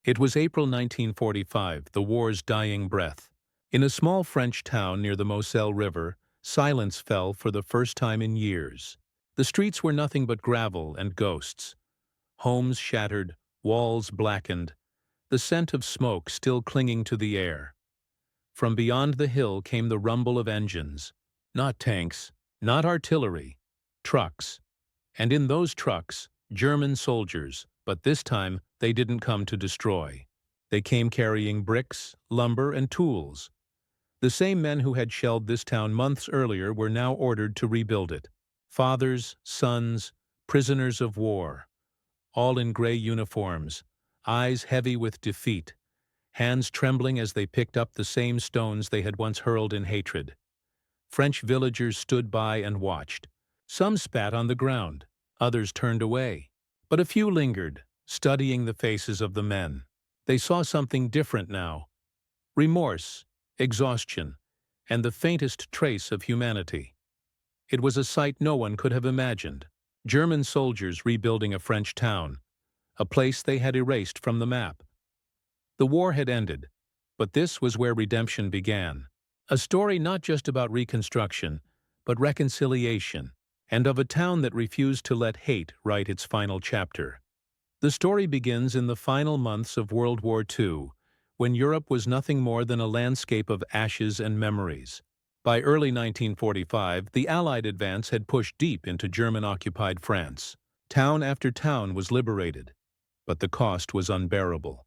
It was April 1945, the war's dying breath. In a small French town near the Moselle River, silence fell for the first time in years. The streets were nothing but gravel and ghosts. Homes shattered, walls blackened, the scent of smoke still clinging to the air. From beyond the hill came the rumble of engines. Not tanks, not artillery, trucks. And in those trucks, German soldiers, but this time they didn't come to destroy. They came carrying bricks, lumber, and tools. The same men who had shelled this town months earlier were now ordered to rebuild it. Fathers, sons, prisoners of war, all in gray uniforms, eyes heavy with defeat, hands trembling as they picked up the same stones they had once hurled in hatred. French villagers stood by and watched. Some spat on the ground, others turned away. But a few lingered, studying the faces of the men. They saw something different now. Remorse, exhaustion, and the faintest trace of humanity. It was a sight no one could have imagined. German soldiers rebuilding a French town, a place they had erased from the map. The war had ended, but this was where redemption began. A story not just about reconstruction, but reconciliation, and of a town that refused to let hate write its final chapter. The story begins in the final months of World War II, when Europe was nothing more than a landscape of ashes and memories. By early 1945, the Allied advance had pushed deep into German-occupied France. Town after town was liberated, but the cost was unbearable.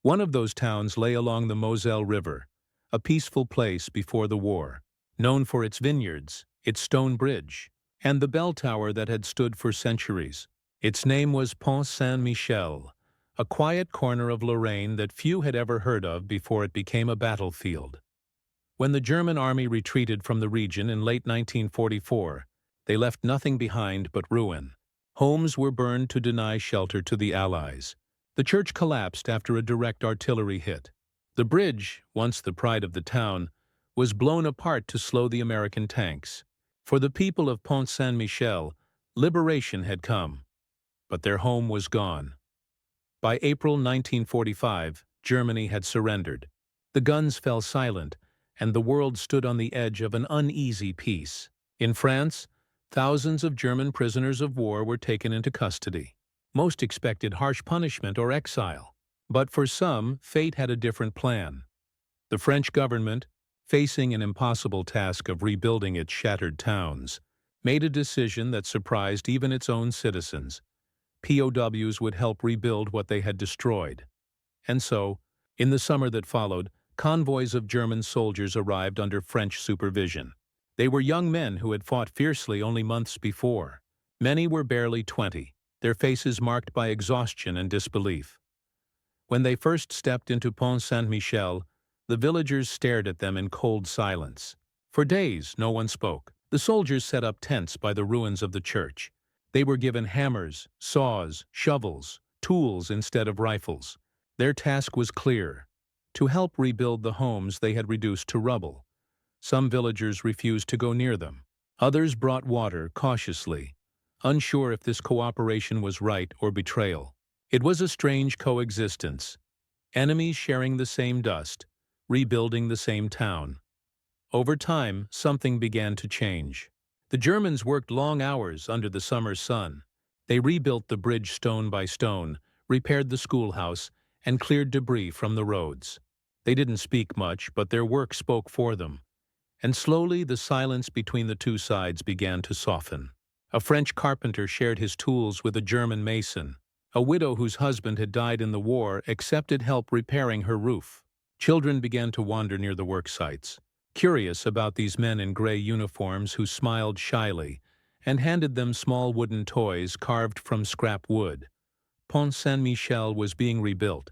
One of those towns lay along the Moselle River, a peaceful place before the war, known for its vineyards, its stone bridge, and the bell tower that had stood for centuries. Its name was Pont Saint-Michel, a quiet corner of Lorraine that few had ever heard of before it became a battlefield. When the German army retreated from the region in late 1944, they left nothing behind but ruin. Homes were burned to deny shelter to the Allies. The church collapsed after a direct artillery hit. The bridge, once the pride of the town, was blown apart to slow the American tanks. For the people of Pont Saint-Michel, liberation had come, but their home was gone. By April 1945, Germany had surrendered. The guns fell silent, and the world stood on the edge of an uneasy peace. In France, thousands of German prisoners of war were taken into custody. Most expected harsh punishment or exile. But for some, fate had a different plan. The French government, facing an impossible task of rebuilding its shattered towns, made a decision that surprised even its own citizens. POWs would help rebuild what they had destroyed. And so, in the summer that followed, convoys of German soldiers arrived under French supervision. They were young men who had fought fiercely only months before. Many were barely 20, their faces marked by exhaustion and disbelief. When they first stepped into Pont Saint-Michel, the villagers stared at them in cold silence. For days, no one spoke. The soldiers set up tents by the ruins of the church. They were given hammers, saws, shovels, tools instead of rifles. Their task was clear: to help rebuild the homes they had reduced to rubble. Some villagers refused to go near them. Others brought water cautiously, unsure if this cooperation was right or betrayal. It was a strange coexistence. Enemies sharing the same dust, rebuilding the same town. Over time, something began to change. The Germans worked long hours under the summer sun. They rebuilt the bridge stone by stone, repaired the schoolhouse, and cleared debris from the roads. They didn't speak much, but their work spoke for them. And slowly the silence between the two sides began to soften. A French carpenter shared his tools with a German mason. A widow whose husband had died in the war accepted help repairing her roof. Children began to wander near the work sites, curious about these men in gray uniforms who smiled shyly and handed them small wooden toys carved from scrap wood. Pont Saint-Michel was being rebuilt,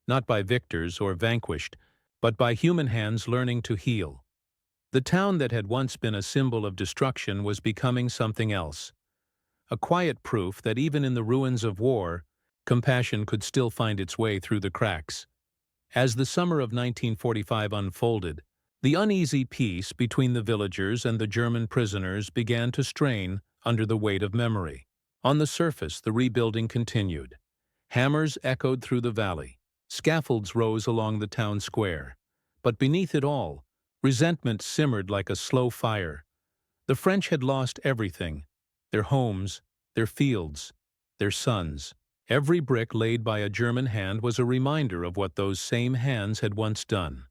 not by victors or vanquished, but by human hands learning to heal. The town that had once been a symbol of destruction was becoming something else. A quiet proof that even in the ruins of war, compassion could still find its way through the cracks. As the summer of 1945 unfolded, the uneasy peace between the villagers and the German prisoners began to strain under the weight of memory. On the surface, the rebuilding continued. Hammers echoed through the valley. Scaffolds rose along the town square. But beneath it all, resentment simmered like a slow fire. The French had lost everything: their homes, their fields, their sons. Every brick laid by a German hand was a reminder of what those same hands had once done.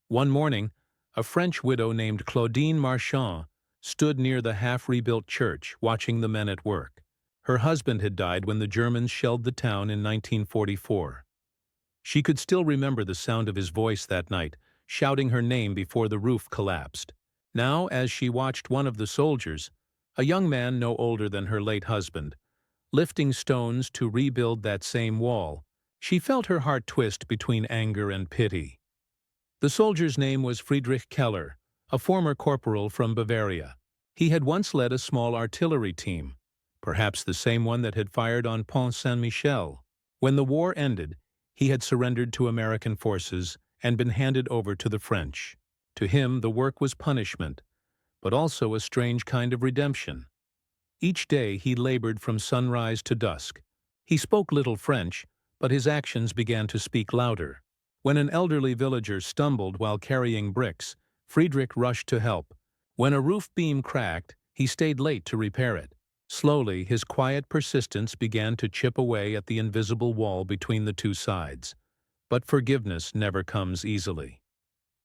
One morning, a French widow named Claudine Marchand stood near the half-rebuilt church, watching the men at work. Her husband had died when the Germans shelled the town in 1944. She could still remember the sound of his voice that night, shouting her name before the roof collapsed. Now, as she watched one of the soldiers, a young man no older than her late husband, lifting stones to rebuild that same wall, she felt her heart twist between anger and pity. The soldier's name was Friedrich Keller, a former corporal from Bavaria. He had once led a small artillery team, perhaps the same one that had fired on Pont Saint-Michel. When the war ended, he had surrendered to American forces and been handed over to the French. To him, the work was punishment, but also a strange kind of redemption. Each day he labored from sunrise to dusk. He spoke little French, but his actions began to speak louder. When an elderly villager stumbled while carrying bricks, Friedrich rushed to help. When a roof beam cracked, he stayed late to repair it. Slowly, his quiet persistence began to chip away at the invisible wall between the two sides. But forgiveness never comes easily.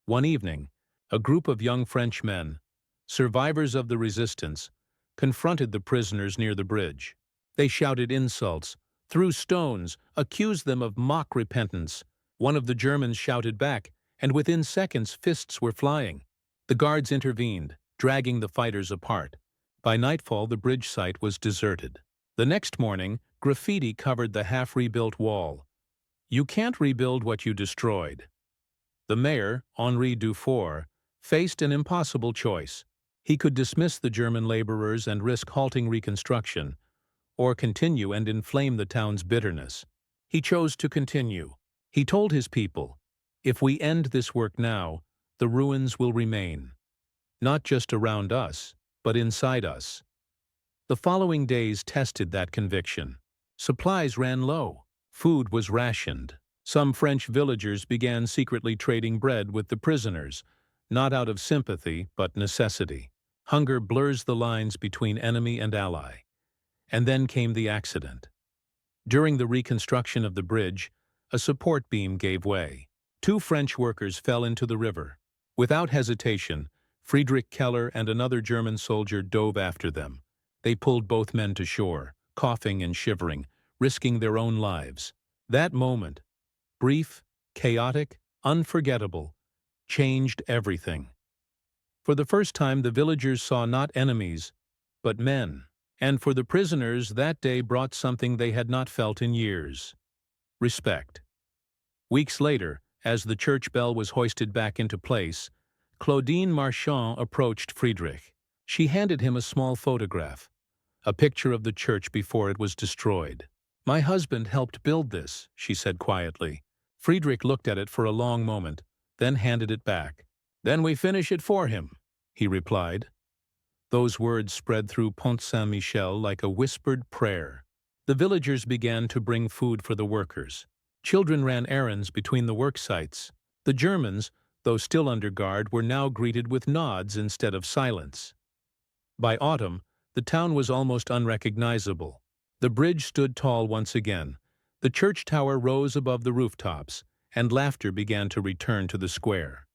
One evening, a group of young French men, survivors of the resistance, confronted the prisoners near the bridge. They shouted insults, threw stones, accused them of mock repentance. One of the Germans shouted back, and within seconds fists were flying. The guards intervened, dragging the fighters apart. By nightfall, the bridge site was deserted. The next morning, graffiti covered the half-rebuilt wall. "You can't rebuild what you destroyed." The mayor, Henri Dufour, faced an impossible choice. He could dismiss the German laborers and risk halting reconstruction, or continue and inflame the town's bitterness. He chose to continue. He told his people, "If we end this work now, the ruins will remain. Not just around us, but inside us." The following days tested that conviction. Supplies ran low. Food was rationed. Some French villagers began secretly trading bread with the prisoners, not out of sympathy but necessity. Hunger blurs the lines between enemy and ally. And then came the accident. During the reconstruction of the bridge, a support beam gave way. 2 French workers fell into the river. Without hesitation, Friedrich Keller and another German soldier dove after them. They pulled both men to shore, coughing and shivering, risking their own lives. That moment, brief, chaotic, unforgettable, changed everything. For the first time, the villagers saw not enemies, but men. And for the prisoners, that day brought something they had not felt in years: respect. Weeks later, as the church bell was hoisted back into place, Claudine Marchand approached Friedrich. She handed him a small photograph, a picture of the church before it was destroyed. "My husband helped build this," she said quietly. Friedrich looked at it for a long moment, then handed it back. "Then we finish it for him," he replied. Those words spread through Pont Saint-Michel like a whispered prayer. The villagers began to bring food for the workers. Children ran errands between the work sites. The Germans, though still under guard, were now greeted with nods instead of silence. By autumn, the town was almost unrecognizable. The bridge stood tall once again. The church tower rose above the rooftops, and laughter began to return to the square.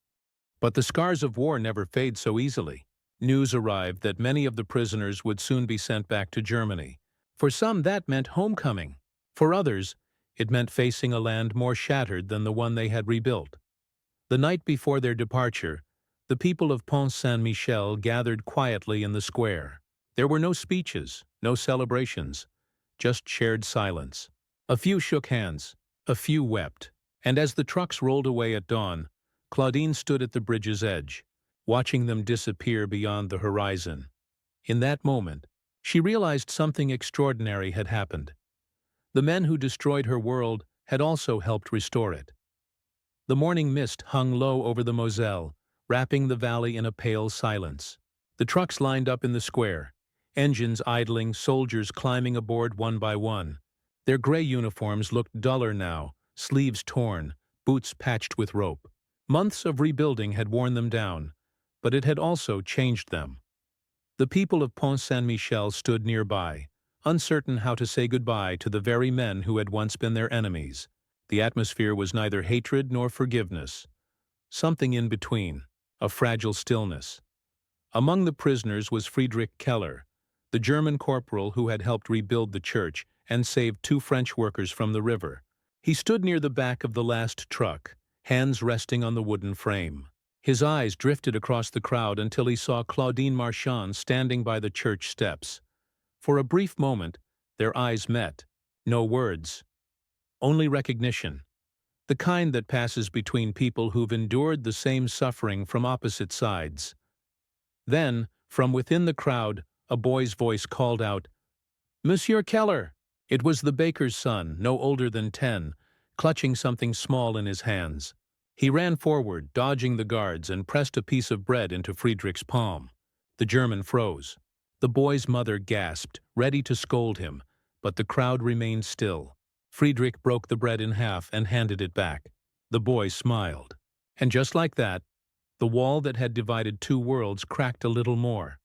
But the scars of war never fade so easily. News arrived that many of the prisoners would soon be sent back to Germany. For some, that meant homecoming. For others, it meant facing a land more shattered than the one they had rebuilt. The night before their departure, the people of Pont Saint-Michel gathered quietly in the square. There were no speeches, no celebrations, just shared silence. A few shook hands, a few wept, and as the trucks rolled away at dawn, Claudine stood at the bridge's edge, watching them disappear beyond the horizon. In that moment, she realized something extraordinary had happened. The men who destroyed her world had also helped restore it. The morning mist hung low over the Moselle, wrapping the valley in a pale silence. The trucks lined up in the square, engines idling, soldiers climbing aboard one by one. Their gray uniforms looked duller now, sleeves torn, boots patched with rope. Months of rebuilding had worn them down, but it had also changed them. The people of Pont Saint-Michel stood nearby, uncertain how to say goodbye to the very men who had once been their enemies. The atmosphere was neither hatred nor forgiveness. Something in between, a fragile stillness. Among the prisoners was Friedrich Keller, the German corporal who had helped rebuild the church and saved 2 French workers from the river. He stood near the back of the last truck, hands resting on the wooden frame. His eyes drifted across the crowd until he saw Claudine Marchand standing by the church steps. For a brief moment, their eyes met. No words. Only recognition. The kind that passes between people who've endured the same suffering from opposite sides. Then, from within the crowd, a boy's voice called out, "Monsieur Keller!" It was the baker's son, no older than 10, clutching something small in his hands. He ran forward, dodging the guards, and pressed a piece of bread into Friedrich's palm. The German froze. The boy's mother gasped, ready to scold him, but the crowd remained still. Friedrich broke the bread in half and handed it back. The boy smiled. And just like that, the wall that had divided 2 worlds cracked a little more.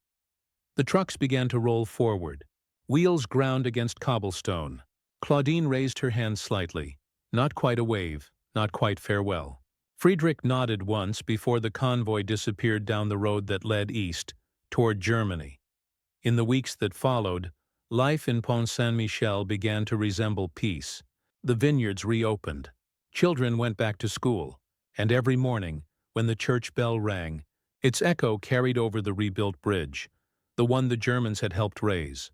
The trucks began to roll forward. Wheels ground against cobblestone. Claudine raised her hand slightly. Not quite a wave, not quite farewell. Friedrich nodded once before the convoy disappeared down the road that led east, toward Germany. In the weeks that followed, life in Pont Saint-Michel began to resemble peace. The vineyards reopened. Children went back to school, and every morning, when the church bell rang, its echo carried over the rebuilt bridge, the one the Germans had helped raise.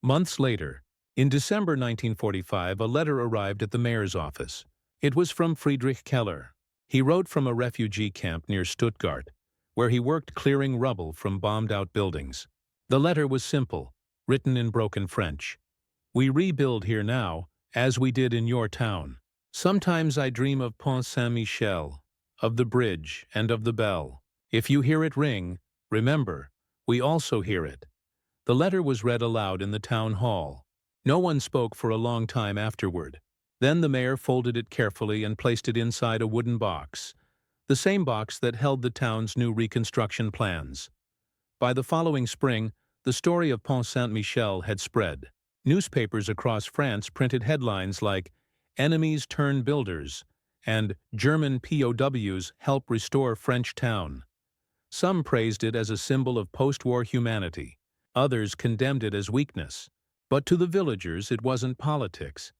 Months later, in December 1945, a letter arrived at the mayor's office. It was from Friedrich Keller. He wrote from a refugee camp near Stuttgart, where he worked clearing rubble from bombed-out buildings. The letter was simple, written in broken French. "We rebuild here now, as we did in your town. Sometimes I dream of Pont Saint-Michel, of the bridge and of the bell. If you hear it ring, remember, we also hear it." The letter was read aloud in the town hall. No one spoke for a long time afterward. Then the mayor folded it carefully and placed it inside a wooden box, the same box that held the town's new reconstruction plans. By the following spring, the story of Pont Saint-Michel had spread. Newspapers across France printed headlines like "Enemies Turn Builders" and "German POWs Help Restore French Town." Some praised it as a symbol of post-war humanity. Others condemned it as weakness. But to the villagers it wasn't politics.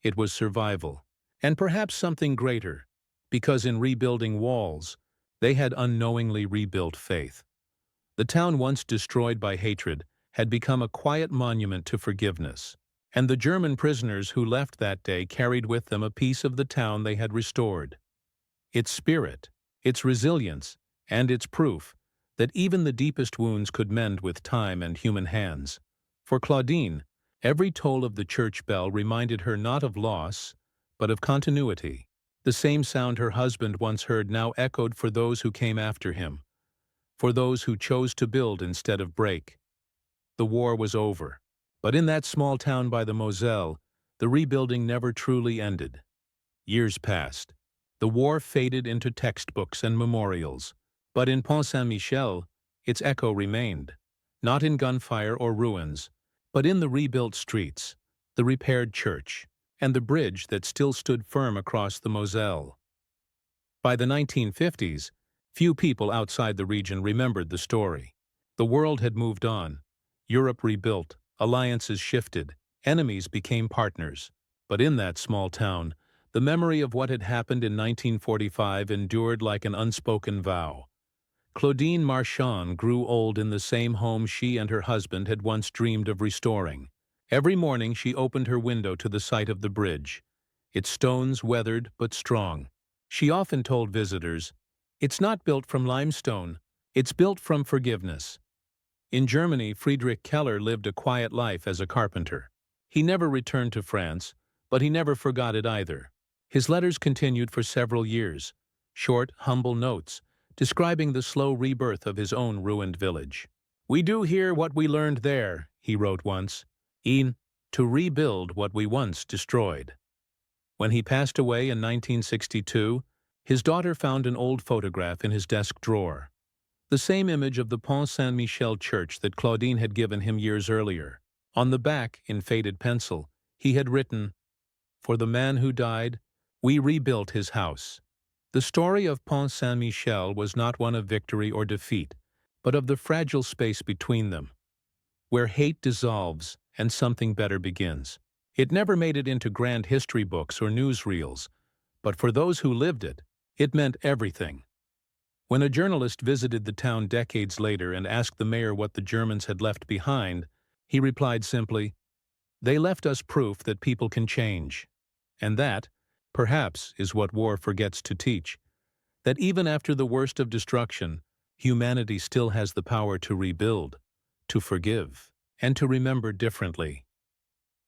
It was survival. And perhaps something greater, because in rebuilding walls, they had unknowingly rebuilt faith. The town once destroyed by hatred had become a quiet monument to forgiveness. And the German prisoners who left that day carried with them a piece of the town they had restored. Its spirit, its resilience, and its proof that even the deepest wounds could mend with time and human hands. For Claudine, every toll of the church bell reminded her not of loss, but of continuity. The same sound her husband once heard now echoed for those who came after him, for those who chose to build instead of break. The war was over, but in that small town by the Moselle, the rebuilding never truly ended. Years passed. The war faded into textbooks and memorials, but in Pont Saint-Michel, its echo remained, not in gunfire or ruins, but in the rebuilt streets, the repaired church, and the bridge that still stood firm across the Moselle. By the 1950s, few people outside the region remembered the story. The world had moved on. Europe rebuilt, alliances shifted, enemies became partners. But in that small town, the memory of what had happened in 1945 endured like an unspoken vow. Claudine Marchand grew old in the same home she and her husband had once dreamed of restoring. Every morning she opened her window to the sight of the bridge, its stones weathered but strong. She often told visitors, "It's not built from limestone, it's built from forgiveness." In Germany, Friedrich Keller lived a quiet life as a carpenter. He never returned to France, but he never forgot it either. His letters continued for several years, short, humble notes, describing the slow rebirth of his own ruined village. "We do here what we learned there," he wrote once, "to rebuild what we once destroyed." When he passed away in 1962, his daughter found an old photograph in his desk drawer, the same image of the Pont Saint-Michel church that Claudine had given him years earlier. On the back, in faded pencil, he had written, "For the man who died, we rebuilt his house." The story of Pont Saint-Michel was not one of victory or defeat, but of the fragile space between them, where hate dissolves and something better begins. It never made it into grand history books or newsreels, but for those who lived it, it meant everything. When a journalist visited the town decades later and asked the mayor what the Germans had left behind, he replied simply, "They left us proof that people can change." And that, perhaps, is what war forgets to teach, that even after the worst of destruction, humanity still has the power to rebuild, to forgive, and to remember differently.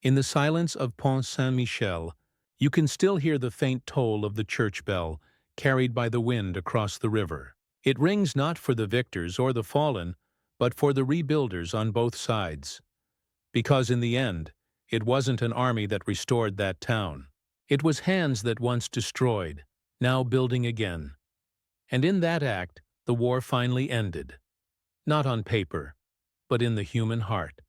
In the silence of Pont Saint-Michel, you can still hear the faint toll of the church bell carried by the wind across the river. It rings not for the victors or the fallen, but for the rebuilders on both sides. Because in the end, it wasn't an army that restored that town. It was hands that once destroyed, now building again. And in that act, the war finally ended. Not on paper, but in the human heart.